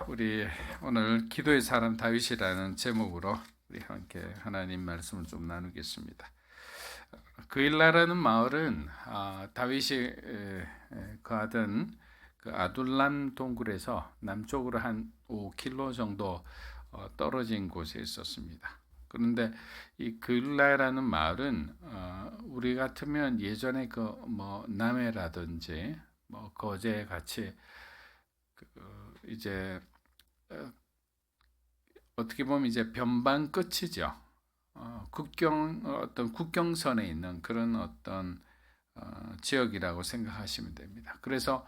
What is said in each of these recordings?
우리 오늘 기도의 사람 다윗이라는 제목으로 우리 함께 하나님 말씀을 좀 나누겠습니다. 그일라라는 마을은 다윗이 거하던 그 아둘람 동굴에서 남쪽으로 한 5km 정도 떨어진 곳에 있었습니다. 그런데 이 그일라라는 마을은 우리 같으면 예전에 그 뭐 남해라든지 뭐 거제 같이 이제 어떻게 보면 이제 변방 끝이죠. 어떤 국경선에 있는 그런 어떤 지역이라고 생각하시면 됩니다. 그래서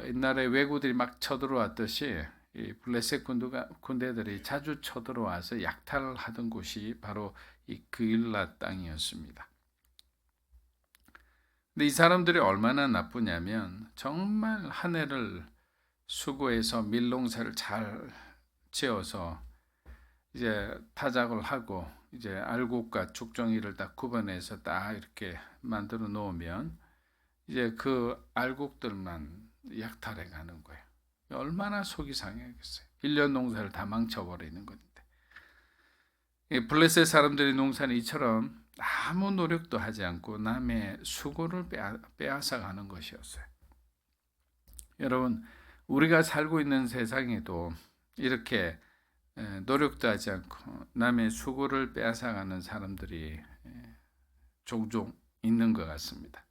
옛날에 왜구들이 막 쳐들어왔듯이 이 블레셋 군대들이 자주 쳐들어와서 약탈을 하던 곳이 바로 이 그일라 땅이었습니다. 근데 이 사람들이 얼마나 나쁘냐면 정말 한 해를 수고해서 밀농사를 잘 지어서 이제 타작을 하고 이제 알곡과 죽정이를 딱 구분해서 딱 이렇게 만들어 놓으면 이제 그 알곡들만 약탈해 가는 거예요. 얼마나 속이 상하겠어요. 1년 농사를 다 망쳐버리는 건데. 블레셋 사람들의 농사는 이처럼 아무 노력도 하지 않고 남의 수고를 빼앗아 가는 것이었어요. 여러분, 우리가 살고 있는 세상에도 이렇게 노력도 하지 않고 남의 수고를 빼앗아가는 사람들이 종종 있는 것 같습니다.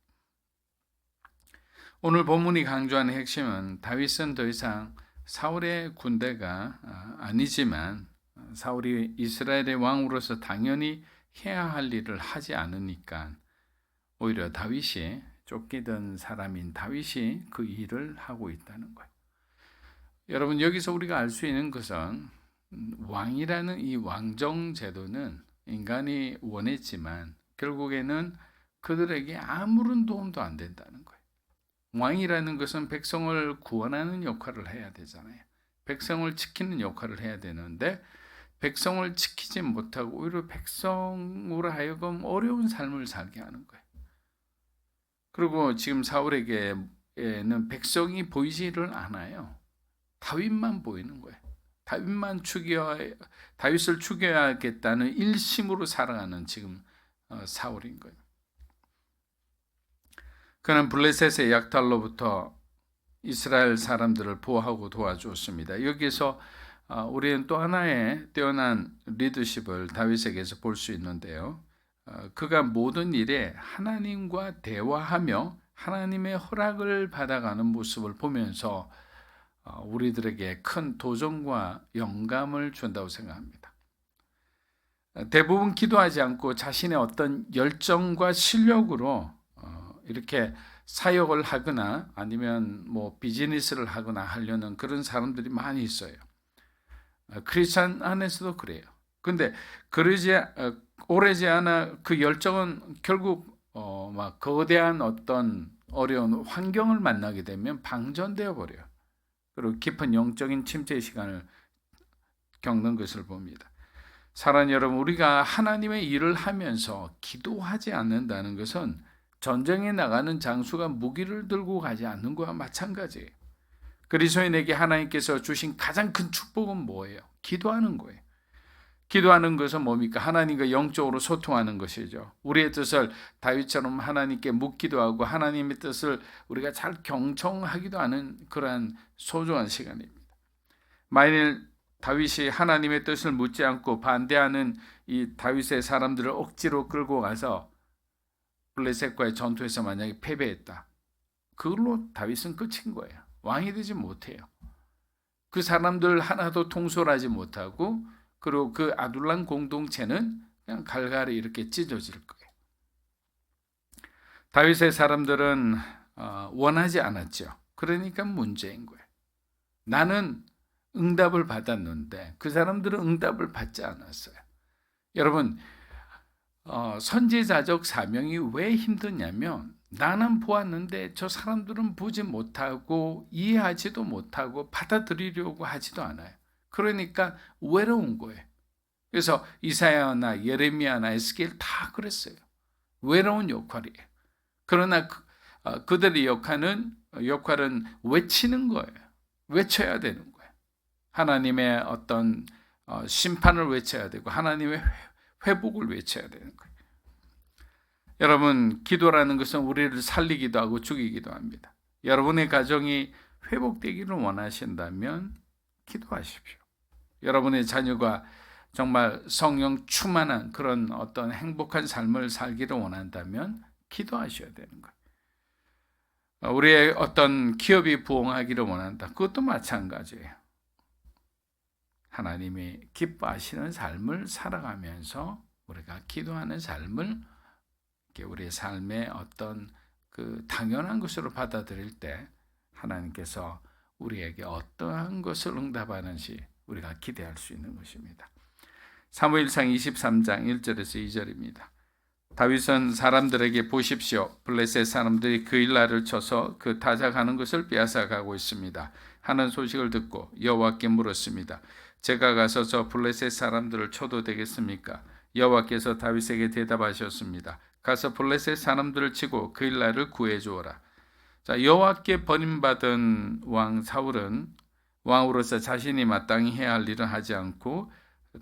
오늘 본문이 강조하는 핵심은 다윗은 더 이상 사울의 군대가 아니지만 사울이 이스라엘의 왕으로서 당연히 해야 할 일을 하지 않으니까 오히려 다윗이 쫓기던 사람인 다윗이 그 일을 하고 있다는 거예요. 여러분, 여기서 우리가 알 수 있는 것은 왕이라는 이 왕정 제도는 인간이 원했지만 결국에는 그들에게 아무런 도움도 안 된다는 거예요. 왕이라는 것은 백성을 구원하는 역할을 해야 되잖아요. 백성을 지키는 역할을 해야 되는데 백성을 지키지 못하고 오히려 백성으로 하여금 어려운 삶을 살게 하는 거예요. 그리고 지금 사울에게는 백성이 보이지를 않아요. 다윗만 보이는 거예요. 다윗을 죽여야겠다는 일심으로 살아가는 지금 사울인 거예요. 그는 블레셋의 약탈로부터 이스라엘 사람들을 보호하고 도와주었습니다. 여기서 우리는 또 하나의 뛰어난 리더십을 다윗에게서 볼 수 있는데요. 그가 모든 일에 하나님과 대화하며 하나님의 허락을 받아가는 모습을 보면서 우리들에게 큰 도전과 영감을 준다고 생각합니다. 대부분 기도하지 않고 자신의 어떤 열정과 실력으로 이렇게 사역을 하거나 아니면 뭐 비즈니스를 하거나 하려는 그런 사람들이 많이 있어요. 크리스찬 안에서도 그래요. 근데 그러지 오래지 않아 그 열정은 결국 막 거대한 어떤 어려운 환경을 만나게 되면 방전되어 버려요. 그리고 깊은 영적인 침체의 시간을 겪는 것을 봅니다. 사랑하는 여러분, 우리가 하나님의 일을 하면서 기도하지 않는다는 것은 전쟁에 나가는 장수가 무기를 들고 가지 않는 것과 마찬가지예요. 그리스도인에게 하나님께서 주신 가장 큰 축복은 뭐예요? 기도하는 거예요. 기도하는 것은 뭡니까? 하나님과 영적으로 소통하는 것이죠. 우리의 뜻을 다윗처럼 하나님께 묻기도 하고 하나님의 뜻을 우리가 잘 경청하기도 하는 그러한 소중한 시간입니다. 만일 다윗이 하나님의 뜻을 묻지 않고 반대하는 이 다윗의 사람들을 억지로 끌고 가서 블레셋과의 전투에서 만약에 패배했다. 그걸로 다윗은 끝인 거예요. 왕이 되지 못해요. 그 사람들 하나도 통솔하지 못하고 그리고 그 아둘람 공동체는 그냥 갈갈이 이렇게 찢어질 거예요. 다윗의 사람들은 원하지 않았죠. 그러니까 문제인 거예요. 나는 응답을 받았는데 그 사람들은 응답을 받지 않았어요. 여러분, 선지자적 사명이 왜 힘드냐면 나는 보았는데 저 사람들은 보지 못하고 이해하지도 못하고 받아들이려고 하지도 않아요. 그러니까 외로운 거예요. 그래서 이사야나 예레미야나 에스겔 다 그랬어요. 외로운 역할이에요. 그러나 그들의 역할은 외치는 거예요. 외쳐야 되는 거예요. 하나님의 어떤 심판을 외쳐야 되고 하나님의 회복을 외쳐야 되는 거예요. 여러분, 기도라는 것은 우리를 살리기도 하고 죽이기도 합니다. 여러분의 가정이 회복되기를 원하신다면 기도하십시오. 여러분의 자녀가 정말 성령 충만한 그런 어떤 행복한 삶을 살기를 원한다면 기도하셔야 되는 거예요. 우리의 어떤 기업이 부흥하기를 원한다. 그것도 마찬가지예요. 하나님이 기뻐하시는 삶을 살아가면서 우리가 기도하는 삶을 우리의 삶의 어떤 그 당연한 것으로 받아들일 때 하나님께서 우리에게 어떠한 것을 응답하는지 우리가 기대할 수 있는 것입니다. 사무엘상 23장 1절에서 2절입니다. 다윗은 사람들에게 보십시오. 블레셋 사람들이 그 일날을 쳐서 그 타작하는 것을 빼앗아가고 있습니다 하는 소식을 듣고 여호와께 물었습니다. 제가 가서 저 블레셋 사람들을 쳐도 되겠습니까? 여호와께서 다윗에게 대답하셨습니다. 가서 블레셋 사람들을 치고 그 일날을 구해 주어라. 자, 여호와께 버림받은 왕 사울은 왕으로서 자신이 마땅히 해야 할 일은 하지 않고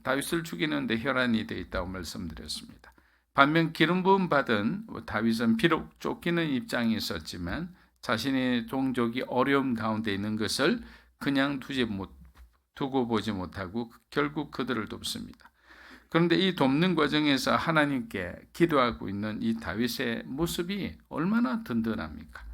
다윗을 죽이는 데 혈안이 되어 있다고 말씀드렸습니다. 반면 기름 부음 받은 다윗은 비록 쫓기는 입장이 있었지만 자신의 종족이 어려움 가운데 있는 것을 그냥 두고 보지 못하고 결국 그들을 돕습니다. 그런데 이 돕는 과정에서 하나님께 기도하고 있는 이 다윗의 모습이 얼마나 든든합니까?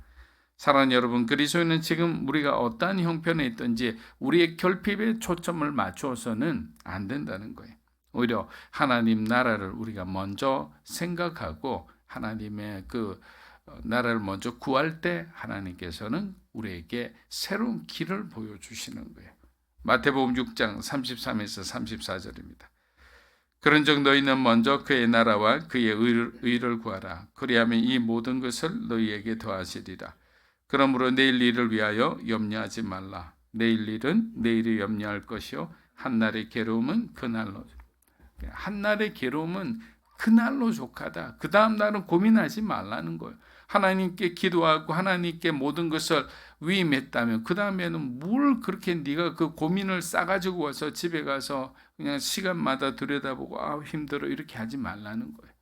사랑하는 여러분, 그리스도인은 지금 우리가 어떠한 형편에 있든지 우리의 결핍에 초점을 맞추어서는 안 된다는 거예요. 오히려 하나님 나라를 우리가 먼저 생각하고 하나님의 그 나라를 먼저 구할 때 하나님께서는 우리에게 새로운 길을 보여주시는 거예요. 마태복음 6장 33에서 34절입니다. 그런즉 너희는 먼저 그의 나라와 그의 의를 구하라. 그리하면 이 모든 것을 너희에게 더하시리라. 그러므로 내일 일을 위하여 염려하지 말라. 내일 일은 내일이 염려할 것이요 한날의 괴로움은 그날로. 한날의 괴로움은 그날로 족하다. 그 다음 날은 고민하지 말라는 거예요. 하나님께 기도하고 하나님께 모든 것을 위임했다면 그 다음에는 뭘 그렇게 네가 그 고민을 싸가지고 와서 집에 가서 그냥 시간마다 들여다보고 힘들어 이렇게 하지 말라는 거예요.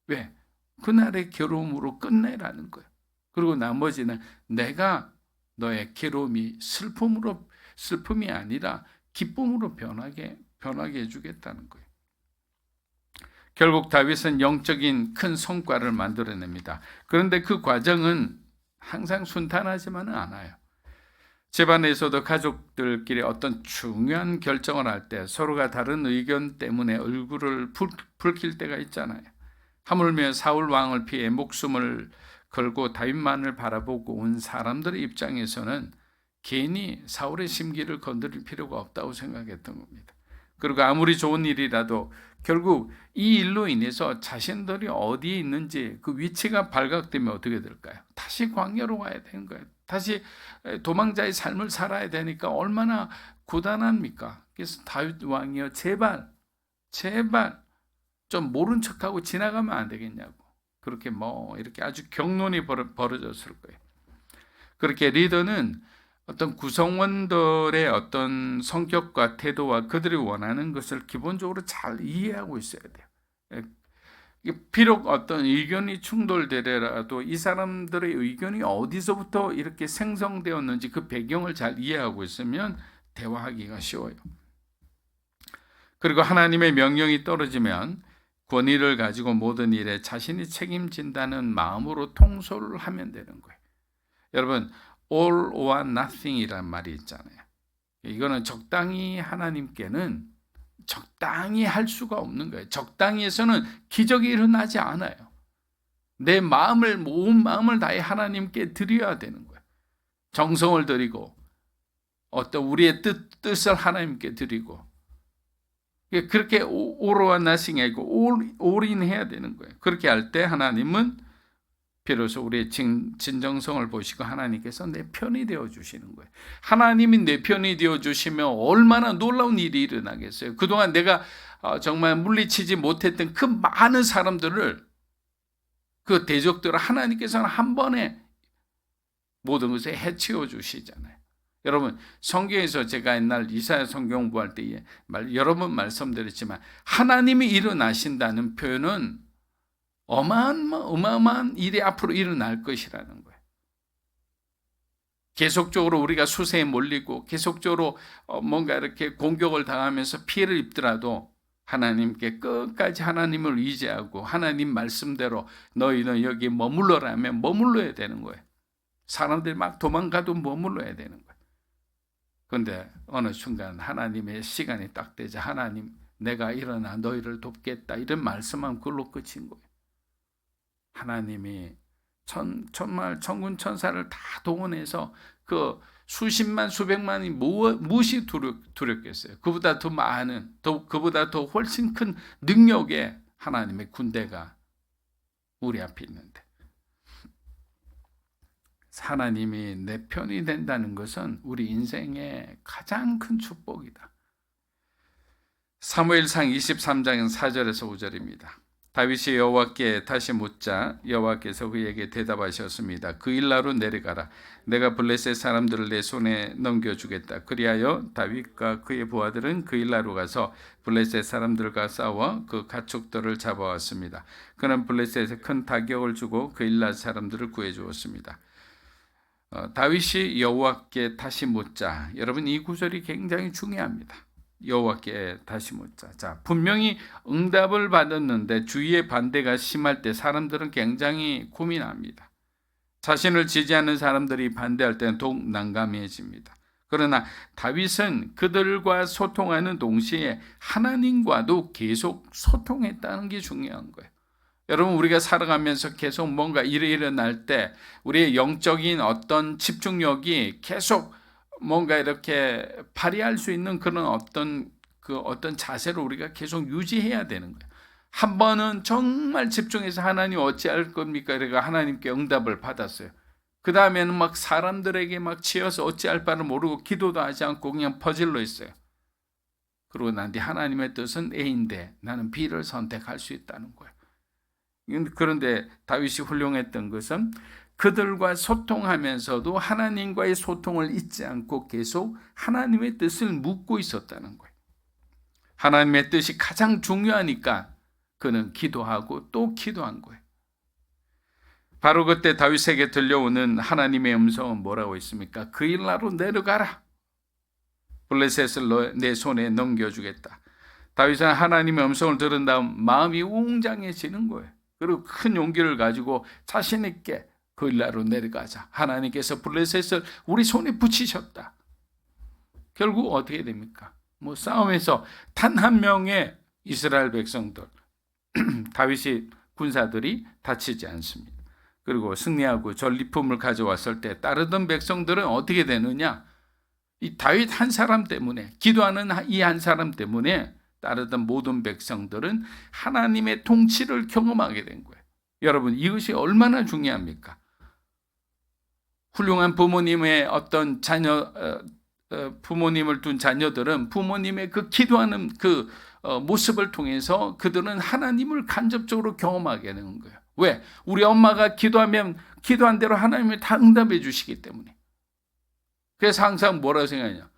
왜? 그날의 괴로움으로 끝내라는 거예요. 그리고 나머지는 내가 너의 괴로움이 슬픔이 아니라 기쁨으로 변하게 해주겠다는 거예요. 결국 다윗은 영적인 큰 성과를 만들어냅니다. 그런데 그 과정은 항상 순탄하지만은 않아요. 집안에서도 가족들끼리 어떤 중요한 결정을 할 때 서로가 다른 의견 때문에 얼굴을 붉힐 때가 있잖아요. 하물며 사울 왕을 피해 목숨을 걸고 다윗만을 바라보고 온 사람들의 입장에서는 괜히 사울의 심기를 건드릴 필요가 없다고 생각했던 겁니다. 그리고 아무리 좋은 일이라도 결국 이 일로 인해서 자신들이 어디에 있는지 그 위치가 발각되면 어떻게 될까요? 다시 광야로 가야 되는 거예요. 다시 도망자의 삶을 살아야 되니까 얼마나 고단합니까? 그래서 다윗 왕이여 제발 좀 모른 척하고 지나가면 안 되겠냐고. 그렇게 이렇게 아주 격론이 벌어졌을 거예요. 그렇게 리더는 어떤 구성원들의 어떤 성격과 태도와 그들이 원하는 것을 기본적으로 잘 이해하고 있어야 돼요. 비록 어떤 의견이 충돌되더라도 이 사람들의 의견이 어디서부터 이렇게 생성되었는지 그 배경을 잘 이해하고 있으면 대화하기가 쉬워요. 그리고 하나님의 명령이 떨어지면 권위를 가지고 모든 일에 자신이 책임진다는 마음으로 통솔을 하면 되는 거예요. 여러분, all or nothing이란 말이 있잖아요. 이거는 적당히 하나님께는 적당히 할 수가 없는 거예요. 적당히 해서는 기적이 일어나지 않아요. 내 마음을 온 마음을 다해 하나님께 드려야 되는 거예요. 정성을 드리고 어떤 우리의 뜻을 하나님께 드리고 그렇게 all or nothing이 아니고 all in 해야 되는 거예요. 그렇게 할 때 하나님은 비로소 우리의 진정성을 보시고 하나님께서 내 편이 되어주시는 거예요. 하나님이 내 편이 되어주시면 얼마나 놀라운 일이 일어나겠어요. 그동안 내가 정말 물리치지 못했던 그 많은 사람들을 그 대적들을 하나님께서는 한 번에 모든 것에 해치워 주시잖아요. 여러분, 성경에서 제가 옛날 이사야 성경 공부할 때 여러 번 말씀드렸지만 하나님이 일어나신다는 표현은 어마어마한 일이 앞으로 일어날 것이라는 거예요. 계속적으로 우리가 수세에 몰리고 계속적으로 뭔가 이렇게 공격을 당하면서 피해를 입더라도 하나님께 끝까지 하나님을 의지하고 하나님 말씀대로 너희는 여기 머물러라 하면 머물러야 되는 거예요. 사람들이 막 도망가도 머물러야 되는 거예요. 그런데 어느 순간 하나님의 시간이 딱 되자 하나님 내가 일어나 너희를 돕겠다 이런 말씀만 그걸로 끝인 거예요. 하나님이 정말 천군 천사를 다 동원해서 그 수십만 수백만이 무엇이 두렵겠어요. 그보다 더 많은 그보다 더 훨씬 큰 능력의 하나님의 군대가 우리 앞에 있는데 하나님이 내 편이 된다는 것은 우리 인생의 가장 큰 축복이다. 사무엘상 23장 4절에서 5절입니다. 다윗이 여호와께 다시 묻자 여호와께서 그에게 대답하셨습니다. 그 일라로 내려가라. 내가 블레셋 사람들을 내 손에 넘겨주겠다. 그리하여 다윗과 그의 부하들은 그 일라로 가서 블레셋 사람들과 싸워 그 가축들을 잡아왔습니다. 그는 블레셋에 큰 타격을 주고 그 일라 사람들을 구해주었습니다. 다윗이 여호와께 다시 묻자. 여러분 이 구절이 굉장히 중요합니다. 여호와께 다시 묻자. 자, 분명히 응답을 받았는데 주위의 반대가 심할 때 사람들은 굉장히 고민합니다. 자신을 지지하는 사람들이 반대할 때는 더욱 난감해집니다. 그러나 다윗은 그들과 소통하는 동시에 하나님과도 계속 소통했다는 게 중요한 거예요. 여러분 우리가 살아가면서 계속 뭔가 일이 일어날 때 우리의 영적인 어떤 집중력이 계속 뭔가 이렇게 발휘할 수 있는 그런 어떤 자세를 우리가 계속 유지해야 되는 거예요. 한 번은 정말 집중해서 하나님 어찌할 겁니까? 이래가 하나님께 응답을 받았어요. 그 다음에는 막 사람들에게 막 치여서 어찌할 바를 모르고 기도도 하지 않고 그냥 퍼질러 있어요. 그러고 난 뒤 하나님의 뜻은 A인데 나는 B를 선택할 수 있다는 거예요. 그런데 다윗이 훌륭했던 것은 그들과 소통하면서도 하나님과의 소통을 잊지 않고 계속 하나님의 뜻을 묻고 있었다는 거예요. 하나님의 뜻이 가장 중요하니까 그는 기도하고 또 기도한 거예요. 바로 그때 다윗에게 들려오는 하나님의 음성은 뭐라고 있습니까? 그 일라로 내려가라. 블레셋을 내 손에 넘겨주겠다. 다윗은 하나님의 음성을 들은 다음 마음이 웅장해지는 거예요. 그리고 큰 용기를 가지고 자신 있게 그 일라로 내려가자. 하나님께서 블레셋을 우리 손에 붙이셨다. 결국 어떻게 됩니까? 싸움에서 단 한 명의 이스라엘 백성들, 다윗이 군사들이 다치지 않습니다. 그리고 승리하고 전리품을 가져왔을 때 따르던 백성들은 어떻게 되느냐? 이 다윗 한 사람 때문에, 기도하는 이 한 사람 때문에 따르던 모든 백성들은 하나님의 통치를 경험하게 된 거예요. 여러분 이것이 얼마나 중요합니까? 훌륭한 부모님의 어떤 부모님을 둔 자녀들은 부모님의 그 기도하는 그 모습을 통해서 그들은 하나님을 간접적으로 경험하게 되는 거예요. 왜? 우리 엄마가 기도하면 기도한 대로 하나님이 다 응답해 주시기 때문에. 그래서 항상 뭐라고 생각하냐?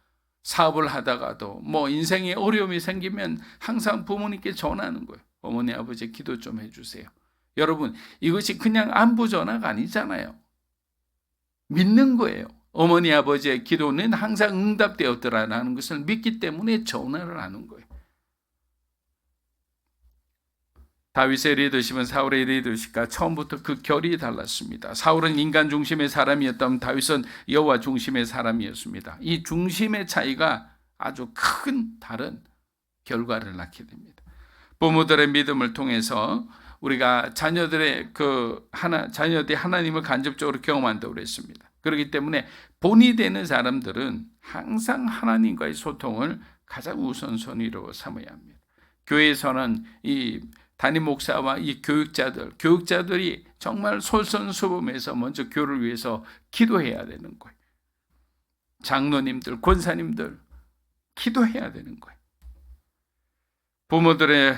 사업을 하다가도 인생에 어려움이 생기면 항상 부모님께 전하는 거예요. 어머니 아버지 기도 좀 해주세요. 여러분 이것이 그냥 안부 전화가 아니잖아요. 믿는 거예요. 어머니 아버지의 기도는 항상 응답되었더라라는 것을 믿기 때문에 전화를 하는 거예요. 다윗의 리더십은 사울의 리더십과 처음부터 그 결이 달랐습니다. 사울은 인간 중심의 사람이었다면 다윗은 여호와 중심의 사람이었습니다. 이 중심의 차이가 아주 큰 다른 결과를 낳게 됩니다. 부모들의 믿음을 통해서 우리가 자녀들이 하나님을 간접적으로 경험한다고 그랬습니다. 그렇기 때문에 본이 되는 사람들은 항상 하나님과의 소통을 가장 우선순위로 삼아야 합니다. 교회에서는 이 담임 목사와 이 교육자들이 정말 솔선수범해서 먼저 교회를 위해서 기도해야 되는 거예요. 장로님들, 권사님들 기도해야 되는 거예요. 부모들의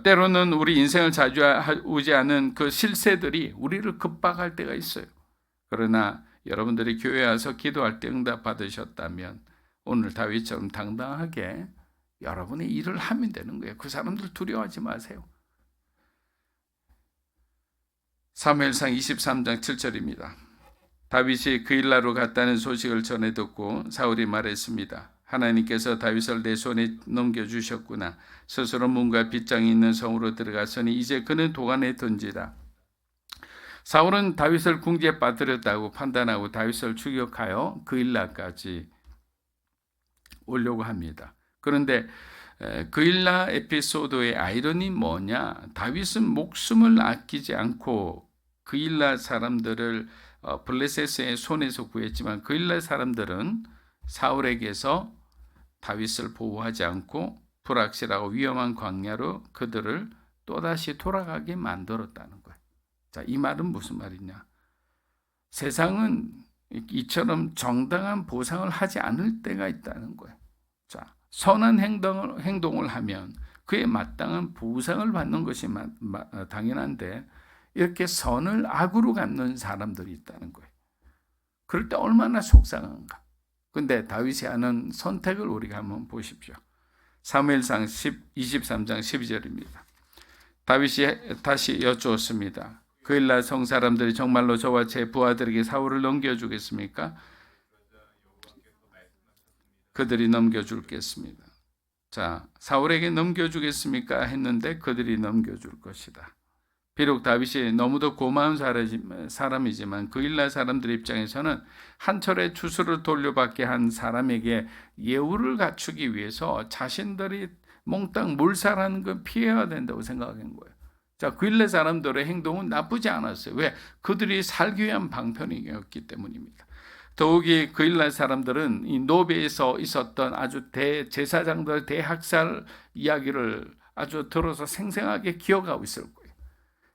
때로는 우리 인생을 좌지우지하는 그 실세들이 우리를 급박할 때가 있어요. 그러나 여러분들이 교회 와서 기도할 때 응답 받으셨다면 오늘 다윗처럼 당당하게 여러분의 일을 하면 되는 거예요. 그 사람들 두려워하지 마세요. 사무엘상 23장 7절입니다. 다윗이 그일라로 갔다는 소식을 전해 듣고 사울이 말했습니다. 하나님께서 다윗을 내 손에 넘겨주셨구나. 스스로 문과 빗장이 있는 성으로 들어갔으니 이제 그는 도관에 던지라. 사울은 다윗을 궁지에 빠뜨렸다고 판단하고 다윗을 추격하여 그일라까지 오려고 합니다. 그런데 그일라 에피소드의 아이러니 뭐냐? 다윗은 목숨을 아끼지 않고 그일라 사람들을 블레셋의 손에서 구했지만 그일라 사람들은 사울에게서 다윗을 보호하지 않고 불확실하고 위험한 광야로 그들을 또다시 돌아가게 만들었다는 거예요. 자, 이 말은 무슨 말이냐? 세상은 이처럼 정당한 보상을 하지 않을 때가 있다는 거예요. 자, 선한 행동을 하면 그에 마땅한 보상을 받는 것이 당연한데 이렇게 선을 악으로 갚는 사람들이 있다는 거예요. 그럴 때 얼마나 속상한가. 근데 다윗이 하는 선택을 우리가 한번 보십시오. 사무엘상 23장 12절입니다. 다윗이 다시 여쭈었습니다. 그일라 성 사람들이 정말로 저와 제 부하들에게 사울을 넘겨주겠습니까? 그들이 넘겨주겠습니다. 자, 사울에게 넘겨주겠습니까? 했는데 그들이 넘겨줄 것이다. 비록 다윗이 너무도 고마운 사람이지만 그일라 사람들 입장에서는 한 철의 추수를 돌려받게 한 사람에게 예우를 갖추기 위해서 자신들이 몽땅 몰살하는 건 피해야 된다고 생각한 거예요. 자, 그일라 사람들의 행동은 나쁘지 않았어요. 왜? 그들이 살기 위한 방편이었기 때문입니다. 더욱이 그일라 사람들은 이 노베에서 있었던 아주 대제사장들 대학살 이야기를 아주 들어서 생생하게 기억하고 있을 거예요.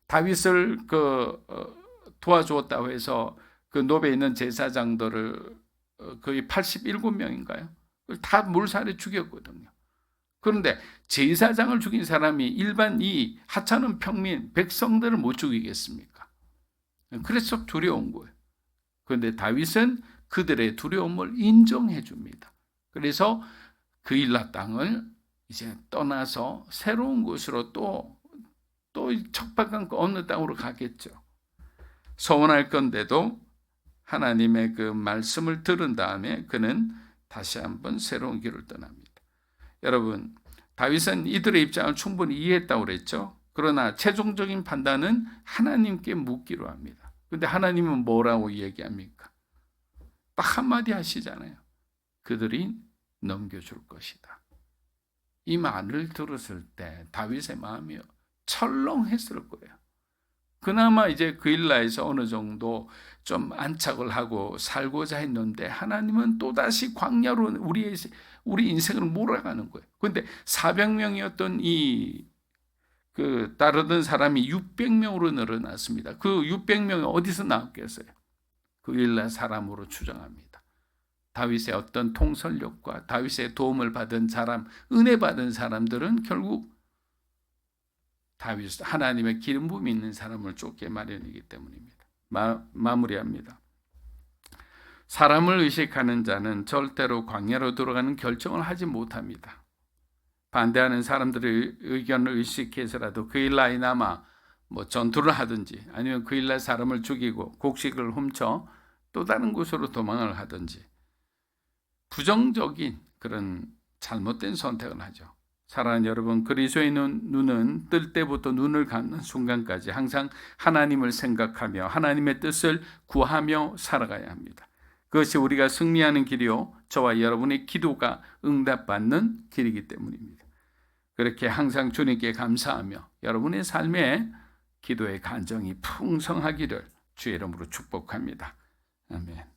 다윗을 도와주었다고 해서 그 노베에 있는 제사장들을 거의 87명인가요? 다 몰살해 죽였거든요. 그런데 제사장을 죽인 사람이 일반 이 하찮은 평민 백성들을 못 죽이겠습니까? 그래서 두려운 거예요. 그런데 다윗은 그들의 두려움을 인정해 줍니다. 그래서 그일라 땅을 이제 떠나서 새로운 곳으로 또 척박한 어느 땅으로 가겠죠. 소원할 건데도 하나님의 그 말씀을 들은 다음에 그는 다시 한번 새로운 길을 떠납니다. 여러분, 다윗은 이들의 입장을 충분히 이해했다고 그랬죠. 그러나 최종적인 판단은 하나님께 묻기로 합니다. 그런데 하나님은 뭐라고 얘기합니까? 딱 한마디 하시잖아요. 그들이 넘겨줄 것이다. 이 말을 들었을 때 다윗의 마음이 철렁했을 거예요. 그나마 이제 그일라에서 어느 정도 좀 안착을 하고 살고자 했는데 하나님은 또다시 광야로 우리 인생을 몰아가는 거예요. 그런데 400명이었던 따르던 사람이 600명으로 늘어났습니다. 그 600명이 어디서 나왔겠어요? 그일라 사람으로 추정합니다. 다윗의 어떤 통솔력과 다윗의 도움을 받은 사람, 은혜 받은 사람들은 결국 다윗, 하나님의 기름 부음이 있는 사람을 쫓게 마련이기 때문입니다. 마무리합니다. 사람을 의식하는 자는 절대로 광야로 들어가는 결정을 하지 못합니다. 반대하는 사람들의 의견을 의식해서라도 그일라에 남아 전투를 하든지 아니면 그일라 사람을 죽이고 곡식을 훔쳐 또 다른 곳으로 도망을 하든지 부정적인 그런 잘못된 선택을 하죠. 사랑하는 여러분, 그리스도의 눈은 뜰 때부터 눈을 감는 순간까지 항상 하나님을 생각하며 하나님의 뜻을 구하며 살아가야 합니다. 그것이 우리가 승리하는 길이요, 저와 여러분의 기도가 응답받는 길이기 때문입니다. 그렇게 항상 주님께 감사하며 여러분의 삶에 기도의 간정이 풍성하기를 주의 이름으로 축복합니다. 아멘.